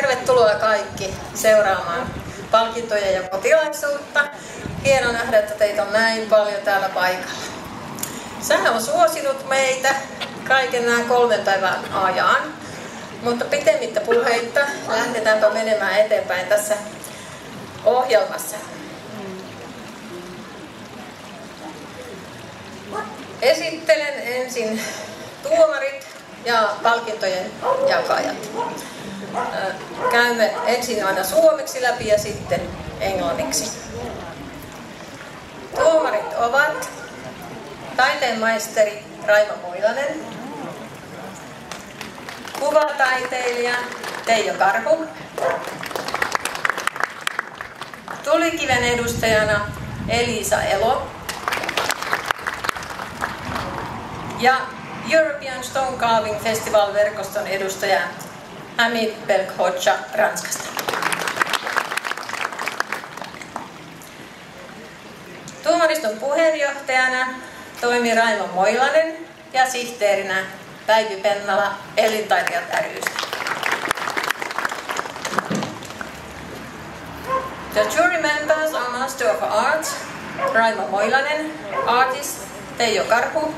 Tervetuloa kaikki seuraamaan palkintojen jakotilaisuutta. Hieno nähdä, että teitä on näin paljon täällä paikalla. Sää on suosinut meitä kaiken nämä 3 päivän ajan, mutta pitemmittä puheitta lähdetäänpä menemään eteenpäin tässä ohjelmassa. Esittelen ensin tuomarit ja palkintojen jakajat. Käymme ensin aina suomeksi läpi ja sitten englanniksi. Tuomarit ovat taiteenmaisteri Raimo Moilanen, kuvataiteilija Teijo Karhu, Tulikiven edustajana Elisa Elo ja European Stone Carving Festival-verkoston edustaja Hamid Belkhodja Ranskasta. Tuomariston puheenjohtajana toimi Raimo Moilanen ja sihteerinä Päivi Pennala Elintaitelijat ry:stä. The jury members are Master of Arts Raimo Moilanen, artist Teijo Karhu,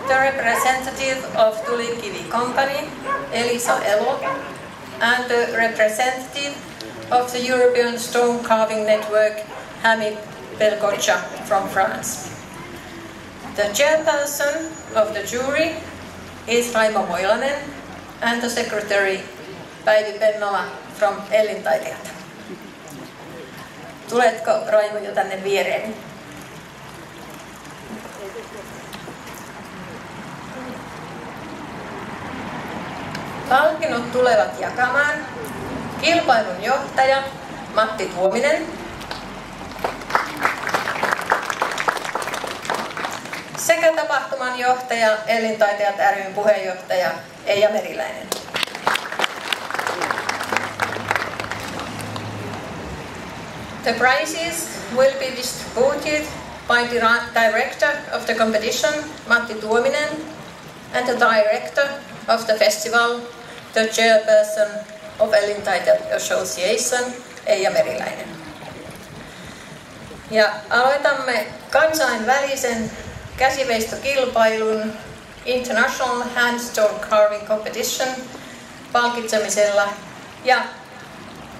the representative of Tulikivi Company Elisa Elo, and the representative of the European Stone Carving Network Hamid Belkhodja from France. The chairperson of the jury is Raimo Moilanen and the secretary Päivi Pennala from Elintaitelijat. Tuletko Raimo jo tänne viereeni? Palkinnot tulevat jakamaan kilpailun johtaja Matti Tuominen, sekä tapahtuman johtaja Elintaitelijat ry:n puheenjohtaja Eija Meriläinen. The prizes will be distributed by the director of the competition, Matti Tuominen, and the director of the festival, the chairperson of Elintaitelijat Association, Eija Meriläinen. Ja aloitamme kansainvälisen käsiveistokilpailun International Handstone Carving Competition palkitsemisella, ja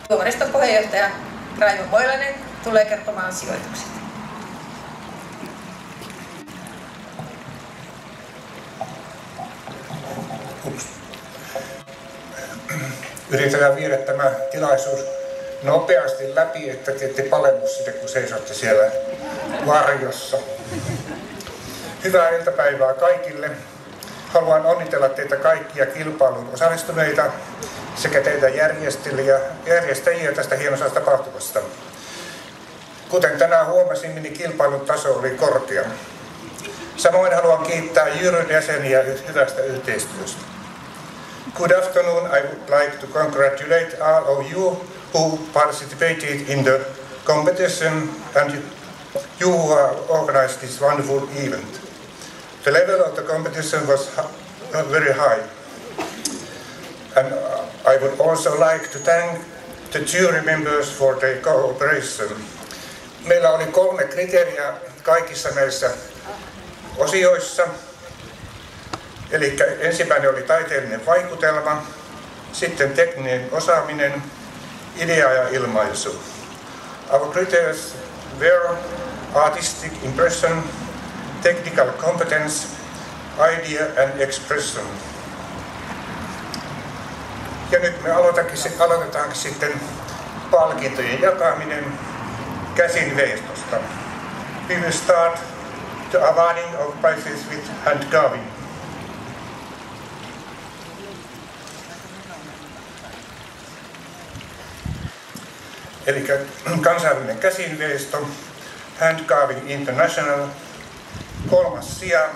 tuomariston puheenjohtaja Raimo Moilanen tulee kertomaan sijoitukset. Yritetään viedä tämä tilaisuus nopeasti läpi, että te ette palennu sitä, kun seisotte siellä varjossa. Hyvää iltapäivää kaikille. Haluan onnitella teitä kaikkia kilpailun osallistuneita sekä teitä järjestäjiä tästä hienosta tapahtumasta. Kuten tänään huomasin, niin kilpailun taso oli korkea. Samoin haluan kiittää juryn jäseniä hyvästä yhteistyöstä. Good afternoon. I would like to congratulate all of you who participated in the competition and you who have organized this wonderful event. The level of the competition was very high. And I would also like to thank the jury members for their cooperation. Meillä oli 3 kriteeriä kaikissa näissä osioissa. Eli ensimmäinen oli taiteellinen vaikutelma, sitten tekninen osaaminen, idea ja ilmaisu. Our criteria were artistic impression, technical competence, idea and expression. Ja nyt me aloitetaankin sitten palkintojen jakaminen käsinveistosta. We will start the awarding of prizes with hand carving. Eli kansainvälinen käsinveisto, Hand Carving International, 3. sija.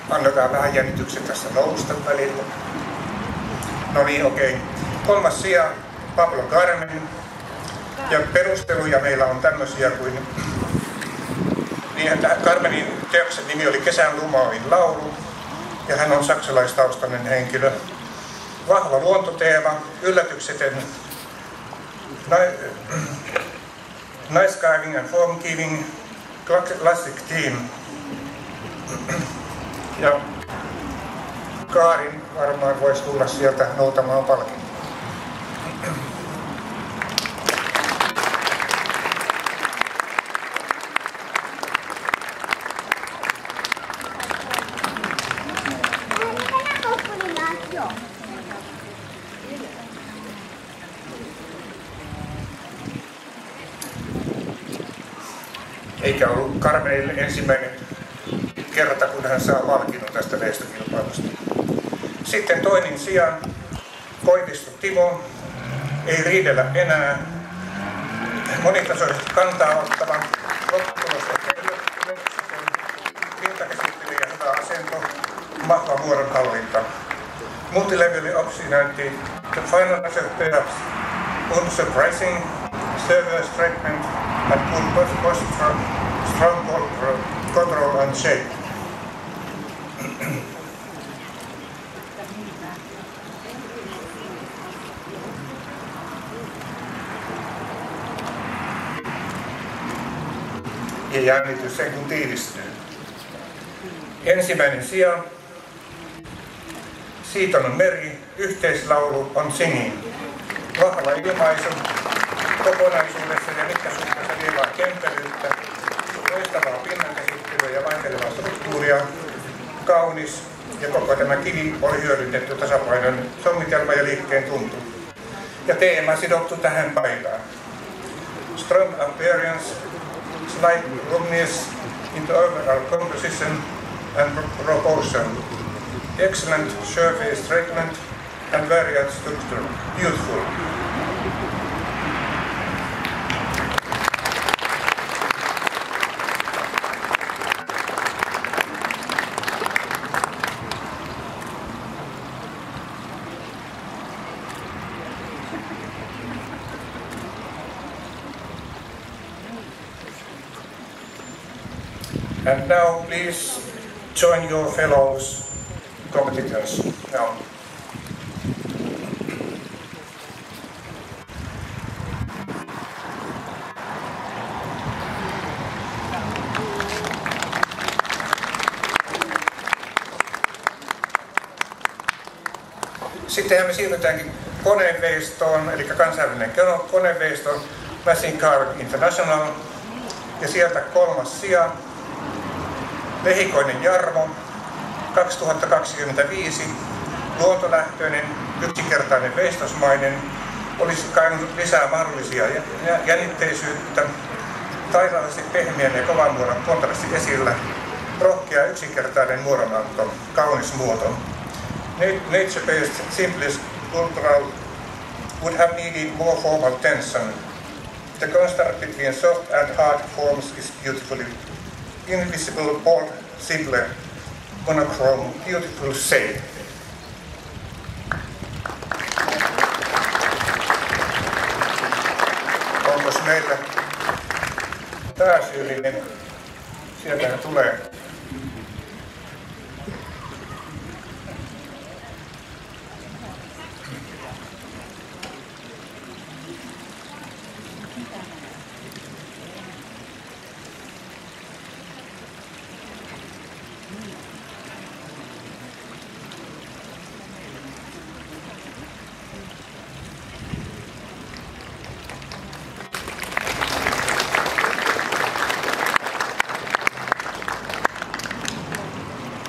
Annetaan vähän jännityksen tässä nousta välillä. No niin, okei. 3. sija, Pablo Carmen. Ja perusteluja meillä on tämmöisiä kuin... Niin, Carmenin teoksen nimi oli Kesän lumoavin laulu. Ja hän on saksalaistaustainen henkilö. Vahva luontoteema, yllätyksetön nice carving and form giving, classic theme. Ja Kaarin varmaan voisi tulla sieltä noutamaan palkinnon. Eikä ollut Karmenille ensimmäinen kerta, kun hän saa palkinnon tästä veistokilpailusta. Sitten toinen sijaan, Koivisto Timo, ei riidellä enää. Monitasoisesti kantaa ottava, lopputulos rintakäsittely ja hyvä asento, vahva muodonhallinta. Multilevel obstinancy, the final result perhaps unsurprising, server statement and good posture, strong control and shape. Ja jännitys sen kun tiivistyy. Ensimmäinen sija, Siiton on meri, yhteislaulu on singing. Vahva ilmaisu, kokonaisuudessa ja mittasuhteessa lievää kempelyyttä, loistavaa pinnankäsittelyä ja vaihtelevaa struktuuria, kaunis ja koko tämä kivi oli hyödynnetty tasapainon sommitelma ja liikkeen tuntu. Ja teema sidottu tähän päivään. Strong appearance, slight luminous in the overall composition and proportion. Excellent surface treatment and varied structure. Beautiful. And now please join your fellows competitors. Now. Sittenhän me siirrytäänkin koneveistoon, eli kansainvälinen koneveisto, Machine Carving International, ja sieltä kolmas sija, Lehikoinen Jarmo, 2025, luontolähtöinen, yksinkertainen veistosmainen, olisi kaivannut lisää mahdollisia jännitteisyyttä, taidallisesti pehmeän ja kovan muodon kontrasti esillä, rohkea yksinkertainen muodonanto, kaunis muoto. Nature-based simplest sculptural would have needed more formal tension. The contrast between soft and hard forms is beautifully invisible, bold, simple, monochrome, beautiful shade. Onkos meillä pääsyyllinen? Sieltähän tulee.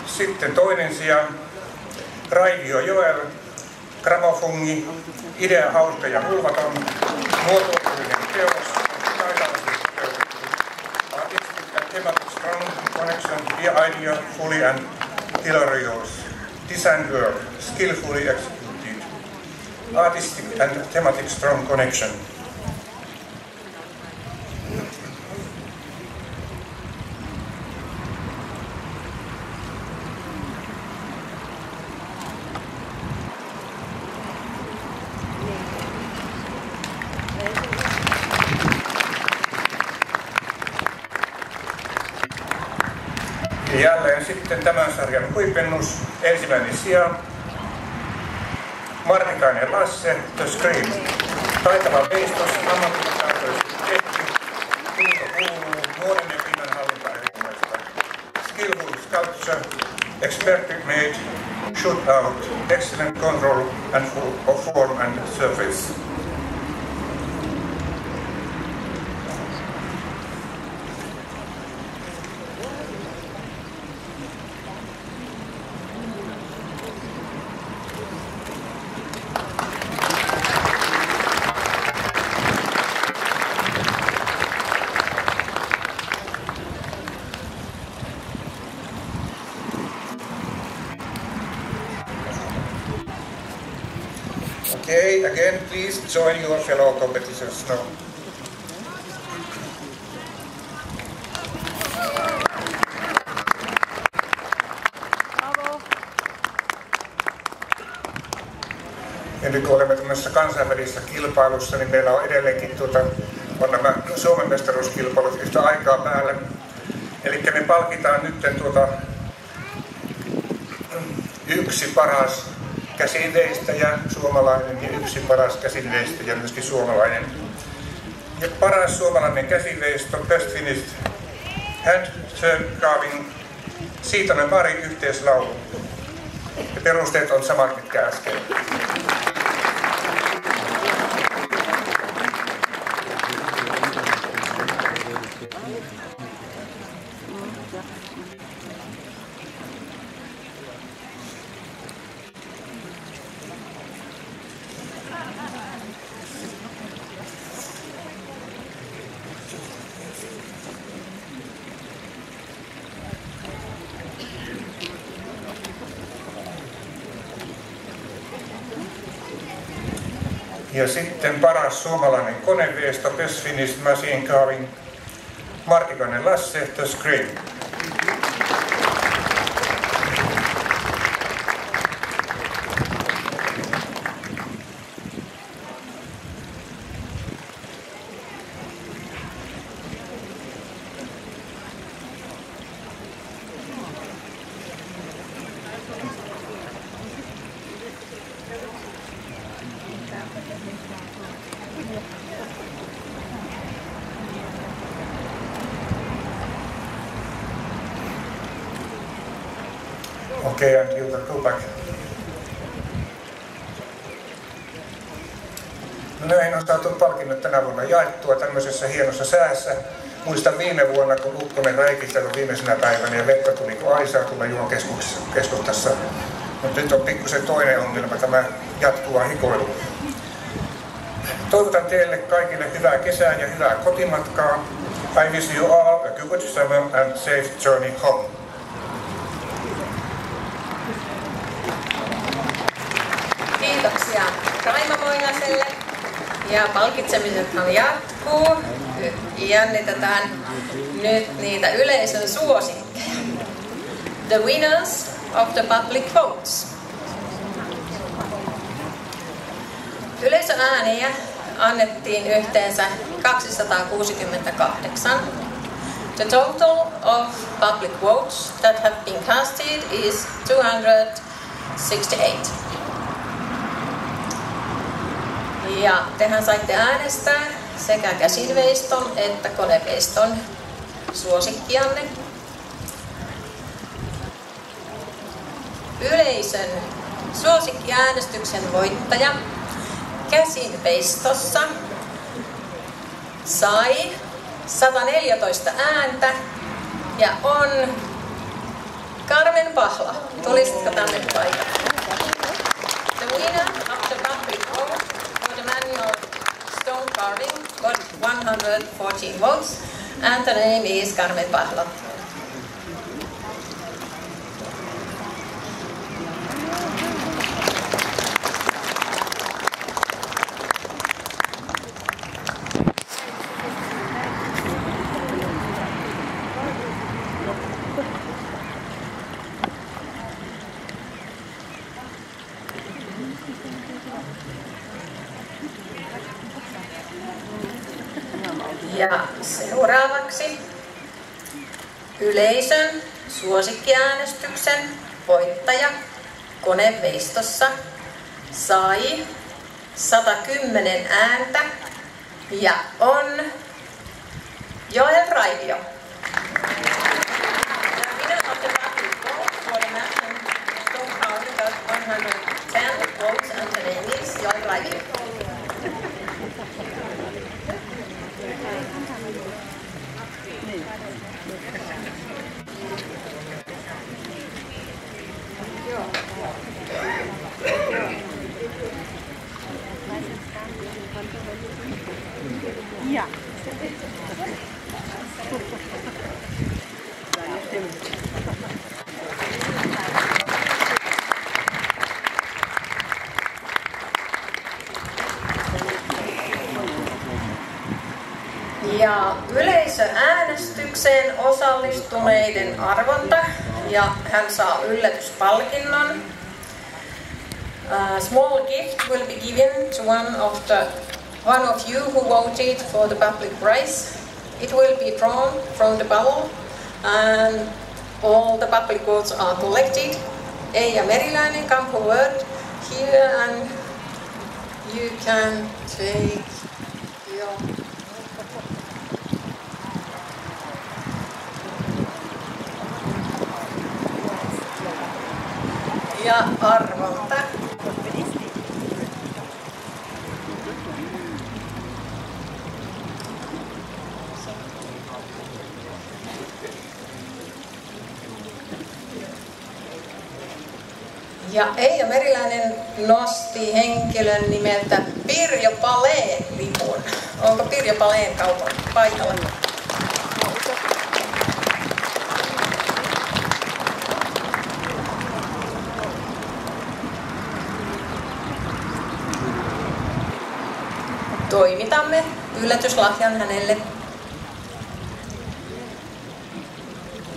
Sitten toinen sija, Raivio Joel, gramofungi, idea hauska ja hulvaton, muotoilullinen teos, taidallisesti toteutettu, artistic and thematic strong connection, the idea fully and hilarious, design work, skillfully executed, artistic and thematic strong connection. Ja jälleen sitten tämän sarjan huipennus, ensimmäinen sija, Martikainen Lasse, The Scream. Taitava veistos, ammattitaitoisesti tehty. Kunto kuuluu, nuoren ja pinnan hallinta erinomaista. Skillful sculpture, expertly made, shoot out, excellent control and of form and surface. Okay, again, please join your fellow competitors now. Ja nyt kun olemme tämmöisessä kansainvälisessä kilpailussa, niin meillä on edelleenkin on nämä Suomen mestaruuskilpailut yhtä aikaa päällä. Eli me palkitaan nyt yksi paras käsinveistäjä suomalainen ja yksi paras käsinveistäjä myöskin suomalainen. Ja paras suomalainen käsinveisto, Best Finished Hand Carving, Siitonen Mari, yhteislaulu. Ja perusteet on samat mitkä äsken. Ja sitten paras suomalainen koneveisto, Best Finished Machine Carving, Martikainen Lasse, The Scream. Okay, and you can go back. No näin on saatu palkinnot tänä vuonna jaettua tämmöisessä hienossa säässä. Muistan viime vuonna, kun ukkonen räikisteli viimeisenä päivänä ja vettä tuli kuin aisaa tulla juon keskustassa. Mutta nyt on pikkusen toinen ongelma, tämä jatkuva hikoilu. Toivotan teille kaikille hyvää kesää ja hyvää kotimatkaa. I wish you all a good summer and safe journey home. Kiitoksia Raima Moinaselle. Ja palkitsemisethan jatkuu. Jännitetään nyt niitä yleisön suosikkeja. The winners of the public votes. Yleisön ääniä annettiin yhteensä 268. The total of public votes that have been casted is 268. Ja tehän saitte äänestää sekä käsinveiston että koneveiston suosikkianne. Yleisön suosikkiäänestyksen voittaja käsinveistossa sai 114 ääntä ja on Carmen Pahla. Tulisitko tänne paikalle? The winner of the public vote for the manual stone carving got 114 votes and the name is Carmen Pahla. Ja seuraavaksi yleisön suosikkiäänestyksen voittaja koneveistossa sai 110 ääntä ja on Joel Raivio. Votes and the name is Joel Raivio. Ja. Ja yleisöäänestykseen osallistuneiden arvonta, ja hän saa yllätyspalkinnon. A small gift will be given to one of you who voted for the public prize. It will be drawn from the ballot and all the public votes are collected. Eija Meriläinen, come forward here and you can take your ja arvonta. Ja Eija Meriläinen nosti henkilön nimeltä Pirjo Paleen lipun. Onko Pirjo Paleen kaupan paikalla? Toimitamme yllätyslahjan hänelle.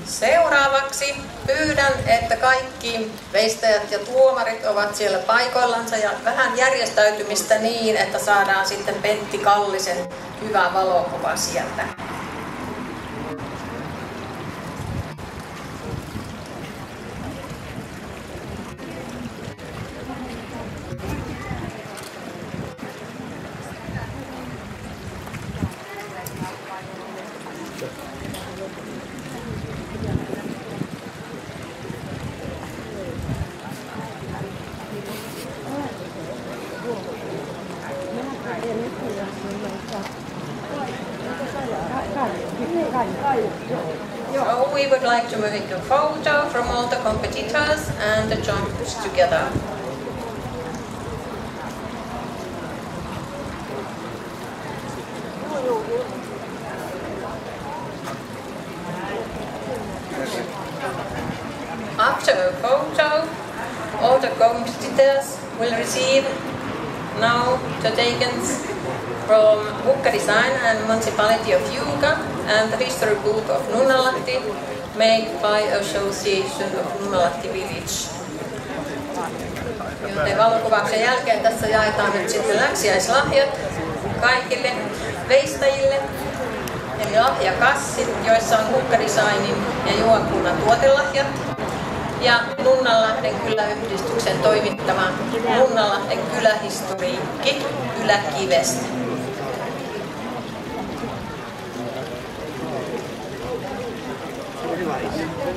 Seuraavaksi pyydän, että kaikki veistäjät ja tuomarit ovat siellä paikoillansa ja vähän järjestäytymistä niin, että saadaan sitten Pentti Kallisen hyvä valokuva sieltä. So we would like to make a photo from all the competitors and the jumps together. After a photo, all the competitors will receive now the tokens from Hukka Design and Municipality of Juuka and the History Book of Nunnalahti made by Association of Nunnalahti Village. Joten valokuvauksen jälkeen tässä jaetaan nyt sitten läksiäislahjat kaikille veistäjille. Eli lahjakassit, joissa on Hukka Designin ja Juokunnan tuotelahjat. Ja Nunnanlahden kyläyhdistyksen toimittama Nunnanlahden kylähistoriikki Kyläkivestä. Thank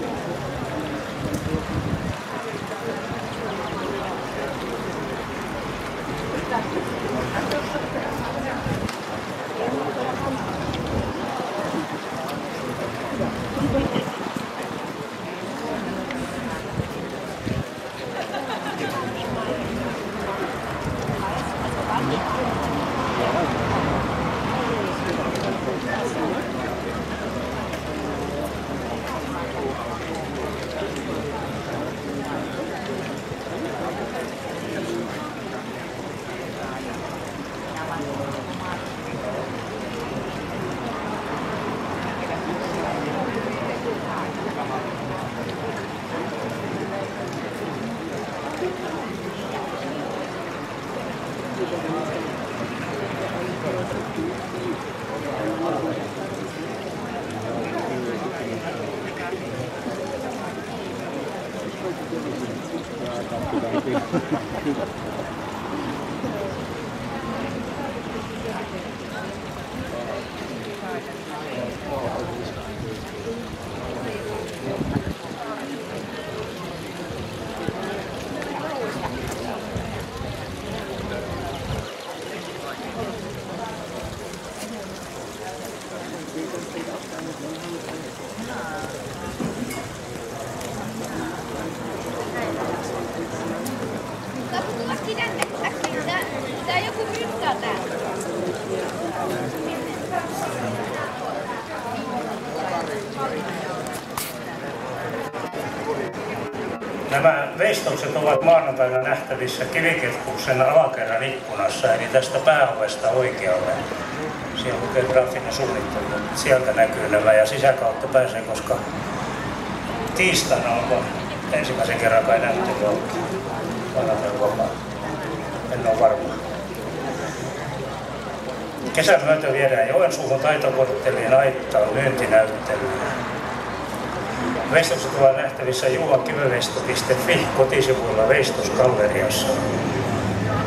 you. Nämä veistokset ovat maanantaina nähtävissä Kivikeskuksen alakerran ikkunassa, eli tästä pääovesta oikealle. Siellä lukee graafinen suunnittelu. Sieltä näkyy nämä ja sisäkautta pääsee, koska tiistaina on ensimmäisen kerran kai näyttely auki. Maanantaina vapaa. En ole varma. Kesän myötä viedään Joensuuhun taitokorttelien aittaan myyntinäyttelyyn. Veistokset ovat nähtävissä juhakiveveisto.fi kotisivuilla Veistosgalleriassa.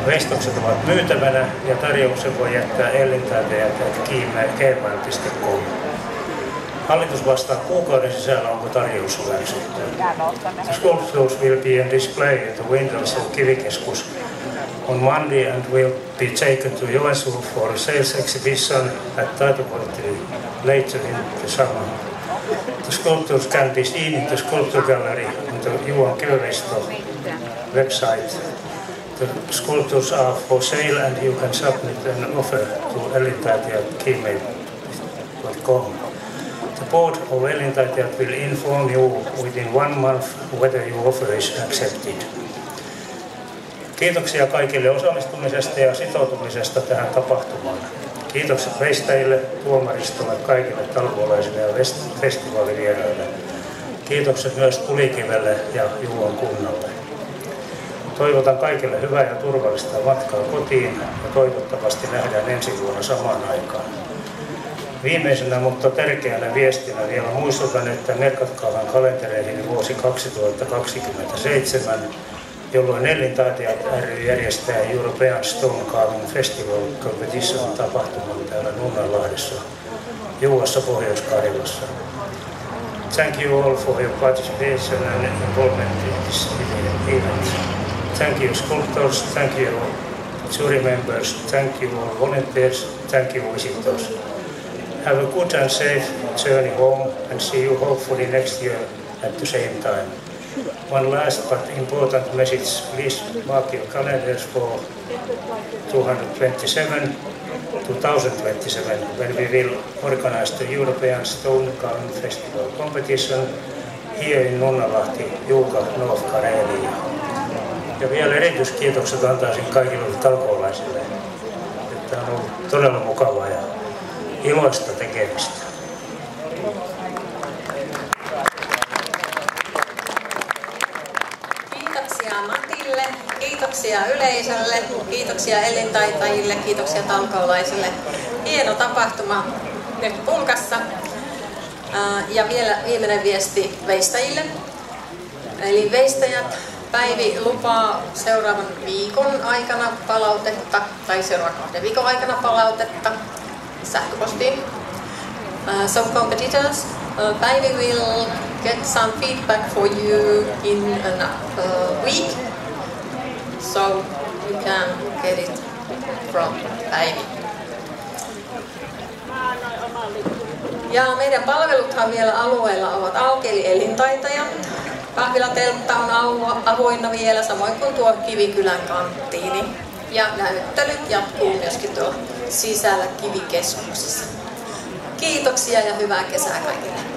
Veistokset ovat myytävänä ja tarjouksen voi jättää ellintaitejat@gmail.com. Hallitus vastaa kuukauden sisällä, onko tarjous hyväksytty. The sculptures will be on display at the windows of Kivikeskus on Monday and will be taken to Joensuu for a sales exhibition at Taitokortteli later in the summer. The sculptures can be seen in the sculpture gallery on the Juha Kiviveisto website. The sculptures are for sale and you can submit an offer to ellintaitejat@gmail.com. The board of Ellintaitejat will inform you within 1 month whether your offer is accepted. Kiitoksia kaikille osallistumisesta ja sitoutumisesta tähän tapahtumaan. Kiitokset veistäjille, tuomaristolle, kaikille talkoolaisille ja festivaalivieraille. Kiitokset myös Tulikivelle ja Juuan kunnalle. Toivotan kaikille hyvää ja turvallista matkaa kotiin ja toivottavasti nähdään ensi vuonna samaan aikaan. Viimeisenä, mutta tärkeänä viestinä vielä muistutan, että merkatkaahan kalentereihin vuosi 2027, jolloin Ellintaitejat ry järjestää European Stone Carving Festival Competition tapahtuman täällä Nunnanlahdessa, Juuassa, Pohjois-Karjalassa. Thank you all for your participation and involvement in this event. Thank you sculptors, thank you jury members, thank you all volunteers, thank you visitors. Have a good and safe journey home and see you hopefully next year at the same time. One last but important message, please mark your calendars for 2027 when we will organize the European Stone Carving Festival competition here in Nunnanlahti, Juuka, North Karelia. Ja vielä erityiskiitokset antaisin kaikille talkoolaisille. Tämä on ollut todella mukavaa ja iloista tekemistä. Kiitoksia Matille, kiitoksia yleisölle, kiitoksia ellintaitajille, kiitoksia talkoolaisille. Hieno tapahtuma nyt Pulkassa. Ja vielä viimeinen viesti veistäjille. Eli veistäjät, Päivi lupaa seuraavan viikon aikana palautetta, tai seuraavan 2 viikon aikana palautetta sähköpostiin. Some competitors, Päivi will get some feedback for you in a week, so you can get it from Päivi. Ja meidän palveluthan vielä alueella ovat auki, eli Ellintaitajat. Kahvilateltta on avoinna vielä, samoin kuin tuo Kivikylän kanttiini. Ja näyttelyt jatkuu myöskin tuolla sisällä Kivikeskuksessa. Kiitoksia ja hyvää kesää kaikille!